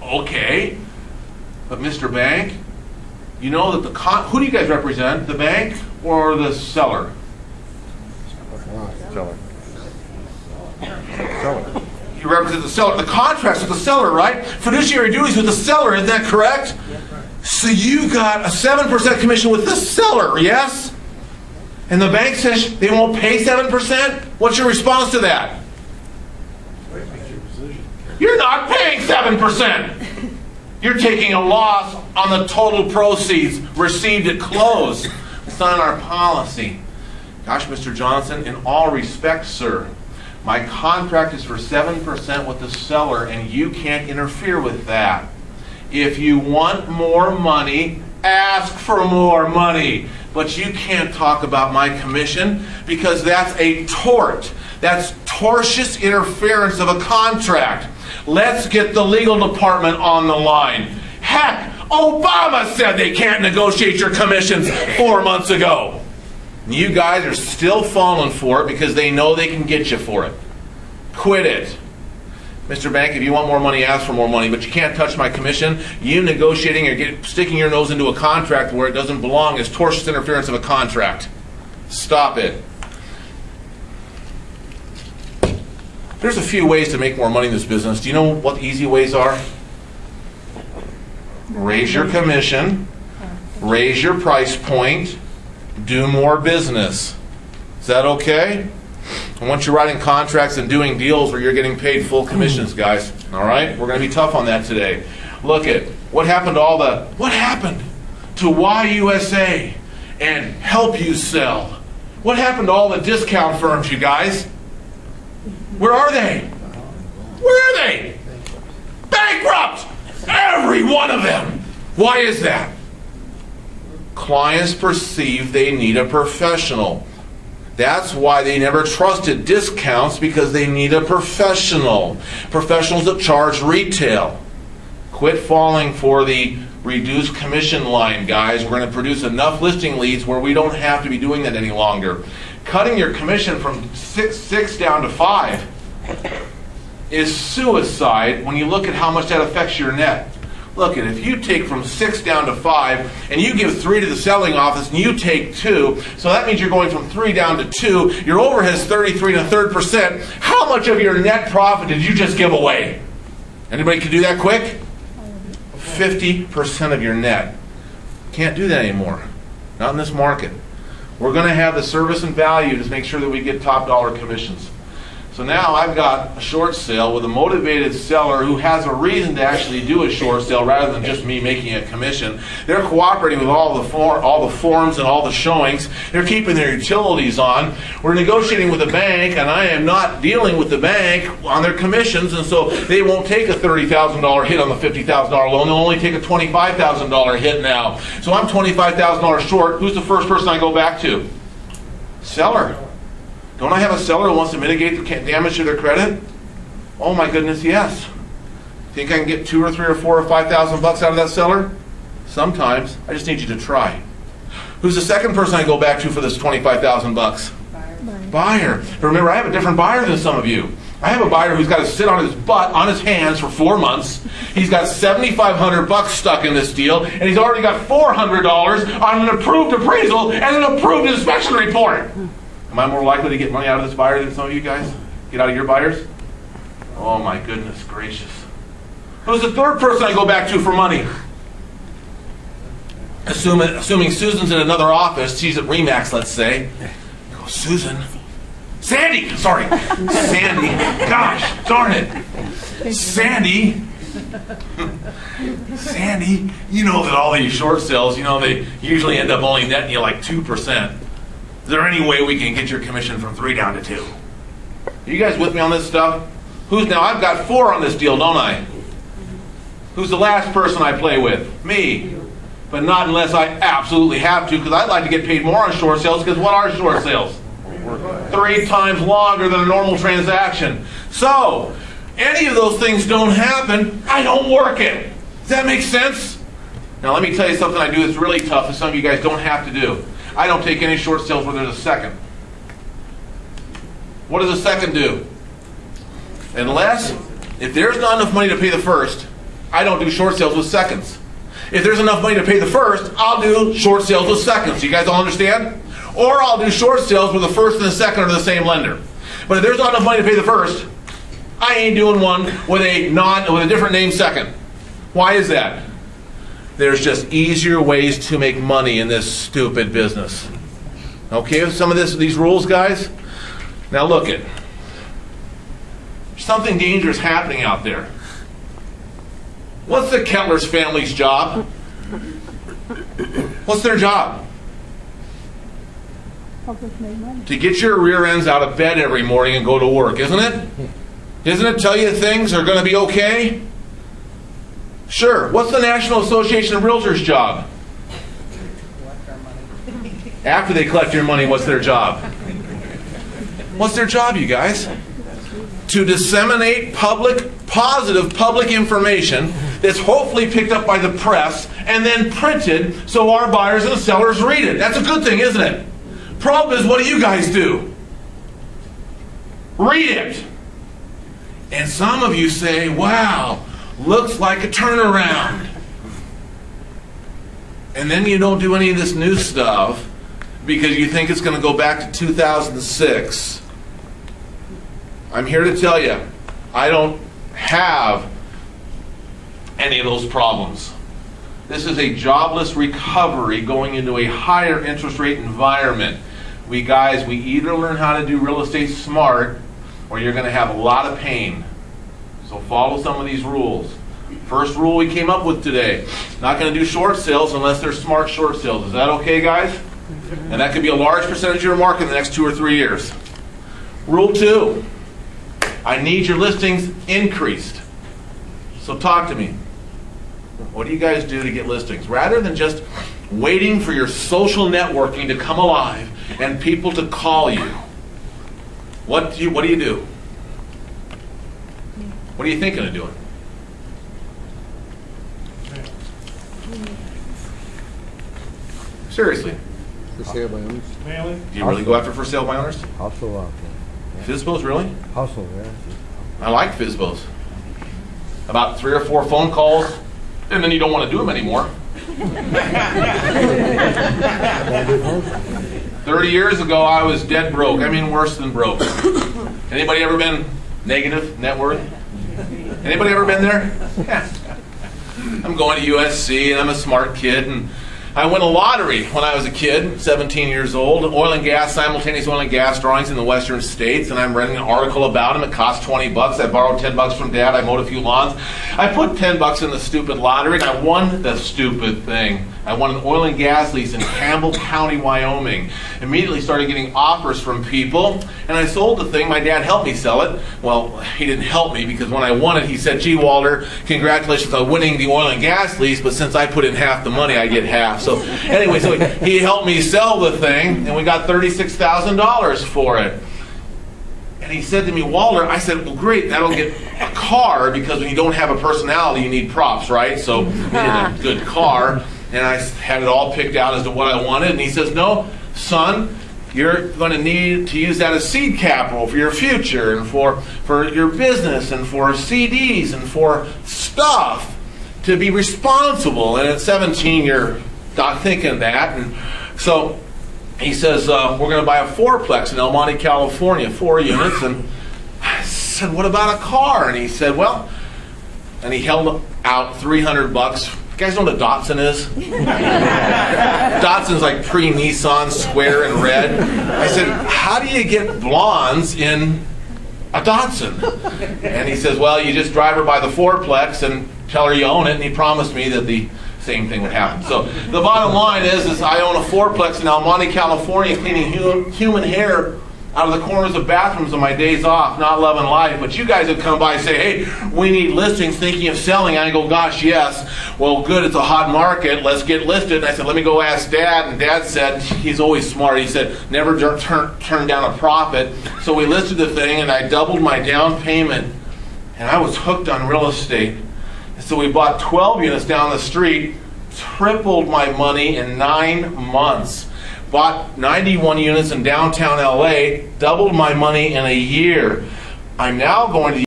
Okay, but Mr. Bank, you know that who do you guys represent? The bank or the seller? Seller. You represent the seller. The contract's with the seller, right? Fiduciary duties with the seller, isn't that correct? So you got a 7% commission with the seller, yes? And the bank says they won't pay 7%? What's your response to that? You're not paying 7%. You're taking a loss on the total proceeds received at close. It's not in our policy. Gosh, Mr. Johnson, in all respect, sir, my contract is for 7% with the seller, and you can't interfere with that. If you want more money, ask for more money. But you can't talk about my commission because that's a tort. That's tortious interference of a contract. Let's get the legal department on the line. Heck, Obama said they can't negotiate your commissions 4 months ago. You guys are still falling for it because they know they can get you for it. Quit it. Mr. Bank, if you want more money, ask for more money, but you can't touch my commission. You negotiating or sticking your nose into a contract where it doesn't belong is tortious interference of a contract. Stop it. There's a few ways to make more money in this business. Do you know what the easy ways are? Raise your commission, raise your price point, do more business. Is that okay? And once you're writing contracts and doing deals where you're getting paid full commissions, guys, all right? We're going to be tough on that today. Look at what happened to what happened to YUSA and Help You Sell? What happened to all the discount firms, you guys? Where are they? Where are they? Bankrupt! Every one of them! Why is that? Clients perceive they need a professional. That's why they never trusted discounts, because they need a professional. Professionals that charge retail. Quit falling for the reduced commission line, guys. We're going to produce enough listing leads where we don't have to be doing that any longer. Cutting your commission from 6 down to 5 is suicide when you look at how much that affects your net. Look, if you take from 6 down to 5, and you give 3 to the selling office, and you take 2, so that means you're going from 3 down to 2. Your overhead is 33 1/3%. How much of your net profit did you just give away? Anybody can do that quick? 50% of your net. Can't do that anymore. Not in this market. We're going to have the service and value to make sure that we get top dollar commissions. So now I've got a short sale with a motivated seller who has a reason to actually do a short sale rather than just me making a commission. They're cooperating with all the forms and all the showings. They're keeping their utilities on. We're negotiating with the bank, and I am not dealing with the bank on their commissions, and so they won't take a $30,000 hit on the $50,000 loan. They'll only take a $25,000 hit now. So I'm $25,000 short. Who's the first person I go back to? Seller. Don't I have a seller who wants to mitigate the damage to their credit? Oh my goodness, yes. Think I can get 2 or 3 or 4 or 5,000 bucks out of that seller? Sometimes. I just need you to try. Who's the second person I go back to for this 25,000 bucks? Buyer. Remember, I have a different buyer than some of you. I have a buyer who's got to sit on his butt, on his hands for 4 months. He's got $7,500 bucks stuck in this deal, and he's already got $400 on an approved appraisal and an approved inspection report. Am I more likely to get money out of this buyer than some of you guys? Get out of your buyers? Oh my goodness gracious. Who's the third person I go back to for money? Assuming Susan's in another office, she's at RE/MAX, let's say. Oh, Susan. Sandy! Sorry. Sandy. Gosh, darn it. Sandy. Sandy, you know that all these short sales, they usually end up only netting you like 2%. Is there any way we can get your commission from 3 down to 2? Are you guys with me on this stuff? Now, I've got 4 on this deal, don't I? Who's the last person I play with? Me. But not unless I absolutely have to, because I'd like to get paid more on short sales, because what are short sales? 3 times longer than a normal transaction. So, any of those things don't happen, I don't work it. Does that make sense? Now, let me tell you something I do that's really tough that some of you guys don't have to do. I don't take any short sales where there's a second. What does a second do? If there's not enough money to pay the first, I don't do short sales with seconds. If there's enough money to pay the first, I'll do short sales with seconds. You guys all understand? Or I'll do short sales where the first and the second are the same lender. But if there's not enough money to pay the first, I ain't doing one with a different name second. Why is that? There's just easier ways to make money in this stupid business. Okay, some of these rules, guys? Now look it. Something dangerous happening out there. What's the Kettler's family's job? What's their job? To get your rear ends out of bed every morning and go to work, isn't it? Isn't it tell you things are going to be okay? Sure. What's the National Association of Realtors' job? After they collect your money, what's their job? What's their job, you guys? To disseminate positive public information that's hopefully picked up by the press and then printed so our buyers and sellers read it. That's a good thing, isn't it? Problem is, what do you guys do? Read it. And some of you say, wow, looks like a turnaround. And then you don't do any of this new stuff because you think it's going to go back to 2006. I'm here to tell you, I don't have any of those problems. This is a jobless recovery going into a higher interest rate environment. We either learn how to do real estate smart or you're going to have a lot of pain. So follow some of these rules. First rule we came up with today, not going to do short sales unless they're smart short sales. Is that okay, guys? And that could be a large percentage of your market in the next 2 or 3 years. Rule 2, I need your listings increased. So talk to me. What do you guys do to get listings? Rather than just waiting for your social networking to come alive and people to call you, what do you do? What are you thinking of doing? Seriously. For sale by owners? Do you really go after for sale by owners? Also out there. FSBOs, really? Household, yeah. I like FSBOs. About 3 or 4 phone calls, and then you don't want to do them anymore. 30 years ago, I was dead broke. I mean, worse than broke. Anybody ever been negative net worth? Anybody ever been there? Yeah. I'm going to USC, and I'm a smart kid, and I won a lottery when I was a kid, 17 years old, oil and gas, simultaneous oil and gas drawings in the western states, and I'm writing an article about them. It cost 20 bucks. I borrowed 10 bucks from Dad. I mowed a few lawns. I put 10 bucks in the stupid lottery, and I won the stupid thing. I won an oil and gas lease in Campbell County, Wyoming. Immediately started getting offers from people, and I sold the thing. My dad helped me sell it. Well, he didn't help me because when I won it, he said, gee, Walter, congratulations on winning the oil and gas lease, but since I put in half the money, I get half. So anyway, so he helped me sell the thing, and we got $36,000 for it. And he said to me, Walter, I said, well, great, that'll get a car, because when you don't have a personality, you need props, right? So we needed a good car, and I had it all picked out as to what I wanted. And he says, no, son, you're going to need to use that as seed capital for your future, and for your business, and for CDs, and for stuff, to be responsible. And at 17, you're not thinking that. And so he says, we're going to buy a 4-plex in El Monte, California, 4 units. And I said, what about a car? And he said, well, and he held out 300 bucks. You guys know what a Datsun is? Datsun's like pre-Nissan, square and red. I said, how do you get blondes in a Datsun? And he says, well, you just drive her by the 4-plex and tell her you own it. And he promised me that the same thing would happen. So the bottom line is I own a 4-plex in El Monte, California, cleaning human hair out of the corners of bathrooms on my days off, not loving life. But you guys would come by and say, hey, we need listings, thinking of selling. I go, gosh, yes. Well, good, it's a hot market. Let's get listed. And I said, let me go ask Dad. And Dad said, he's always smart. He said, never turn down a profit. So we listed the thing, and I doubled my down payment. And I was hooked on real estate. And so we bought 12 units down the street, tripled my money in 9 months. Bought 91 units in downtown LA, doubled my money in a year. I'm now going to